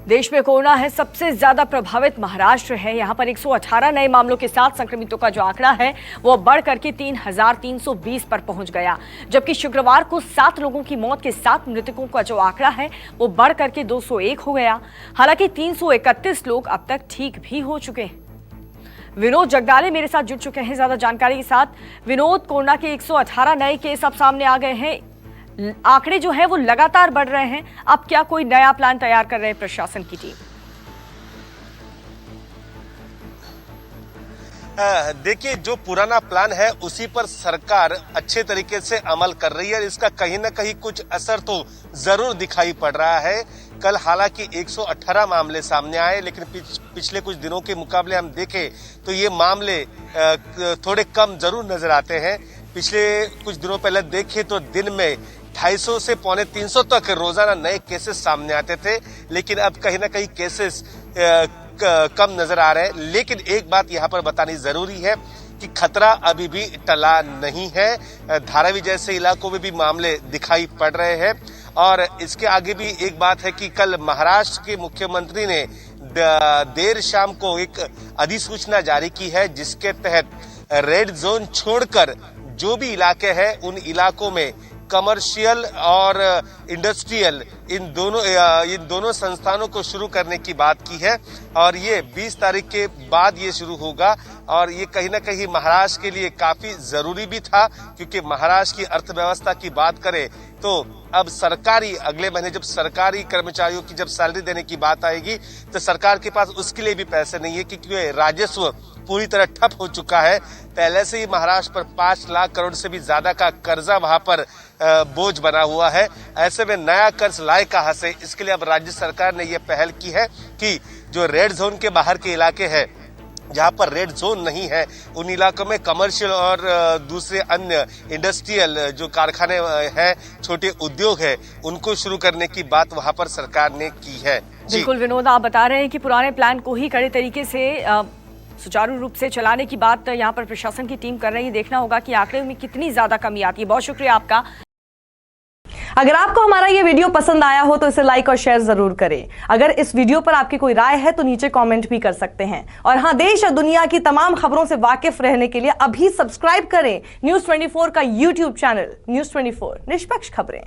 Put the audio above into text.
देश में कोरोना है सबसे ज्यादा प्रभावित महाराष्ट्र है। यहां पर 118 नए मामलों के साथ संक्रमितों का जो आंकड़ा है वो बढ़ करके 3,320 पर पहुंच गया, जबकि शुक्रवार को 7 लोगों की मौत के साथ मृतकों का जो आंकड़ा है वो बढ़ करके 201 हो गया। हालांकि 331 लोग अब तक ठीक भी हो चुके हैं। विनोद जगदाले मेरे साथ जुड़ चुके हैं ज्यादा जानकारी के साथ। विनोद, कोरोना के 118 नए केस अब सामने आ गए हैं, आंकड़े जो है वो लगातार बढ़ रहे हैं। अब क्या कोई नया प्लान तैयार कर रहे हैं प्रशासन की टीम? देखिए, जो पुराना प्लान है उसी पर सरकार अच्छे तरीके से अमल कर रही है। इसका कहीं ना कहीं कुछ असर तो जरूर दिखाई पड़ रहा है। कल हालांकि 118 मामले सामने आए, लेकिन पिछले कुछ दिनों के मुकाबले हम देखें तो ये मामले थोड़े कम जरूर नजर आते हैं। पिछले कुछ दिनों पहले देखें तो दिन में 250 से पौने 300 तक रोजाना नए केसेस सामने आते थे, लेकिन अब कहीं ना कहीं केसेस कम नजर आ रहे हैं। लेकिन एक बात यहाँ पर बतानी जरूरी है कि खतरा अभी भी टला नहीं है। धारावी जैसे इलाकों में भी मामले दिखाई पड़ रहे हैं। और इसके आगे भी एक बात है कि कल महाराष्ट्र के मुख्यमंत्री ने देर शाम को एक अधिसूचना जारी की है, जिसके तहत रेड जोन छोड़कर जो भी इलाके हैं उन इलाकों में कमर्शियल और इंडस्ट्रियल इन दोनों संस्थानों को शुरू करने की बात की है। और ये 20 तारीख के बाद ये शुरू होगा। और ये कहीं ना कहीं महाराष्ट्र के लिए काफी जरूरी भी था, क्योंकि महाराष्ट्र की अर्थव्यवस्था की बात करें तो अब अगले महीने जब सरकारी कर्मचारियों की जब सैलरी देने की बात आएगी तो सरकार के पास उसके लिए भी पैसे नहीं है, क्योंकि राजस्व पूरी तरह ठप हो चुका है। पहले से ही महाराष्ट्र पर 5 लाख करोड़ से भी ज्यादा का कर्जा वहां पर बोझ बना हुआ है। ऐसे में नया कर्ज लाए कहां से? इसके लिए अब राज्य सरकार ने यह पहल की है कि जो रेड जोन के बाहर के इलाके हैं, जहां पर रेड जोन नहीं है, उन इलाकों में कमर्शियल और दूसरे अन्य इंडस्ट्रियल जो कारखाने हैं, छोटे उद्योग है, उनको शुरू करने की बात वहां पर सरकार ने की है। बिल्कुल विनोद, आप बता रहे हैं कि पुराने प्लान को ही कड़े तरीके से सुचारू रूप से चलाने की बात यहाँ पर प्रशासन की टीम कर रही है। देखना होगा कि आंकड़े में कितनी ज्यादा कमी आती है। बहुत शुक्रिया आपका। अगर आपको हमारा ये वीडियो पसंद आया हो तो इसे लाइक और शेयर जरूर करें। अगर इस वीडियो पर आपकी कोई राय है तो नीचे कमेंट भी कर सकते हैं। और हां, देश और दुनिया की तमाम खबरों से वाकिफ रहने के लिए अभी सब्सक्राइब करें न्यूज़ 24 का यूट्यूब चैनल। न्यूज़ 24, निष्पक्ष खबरें।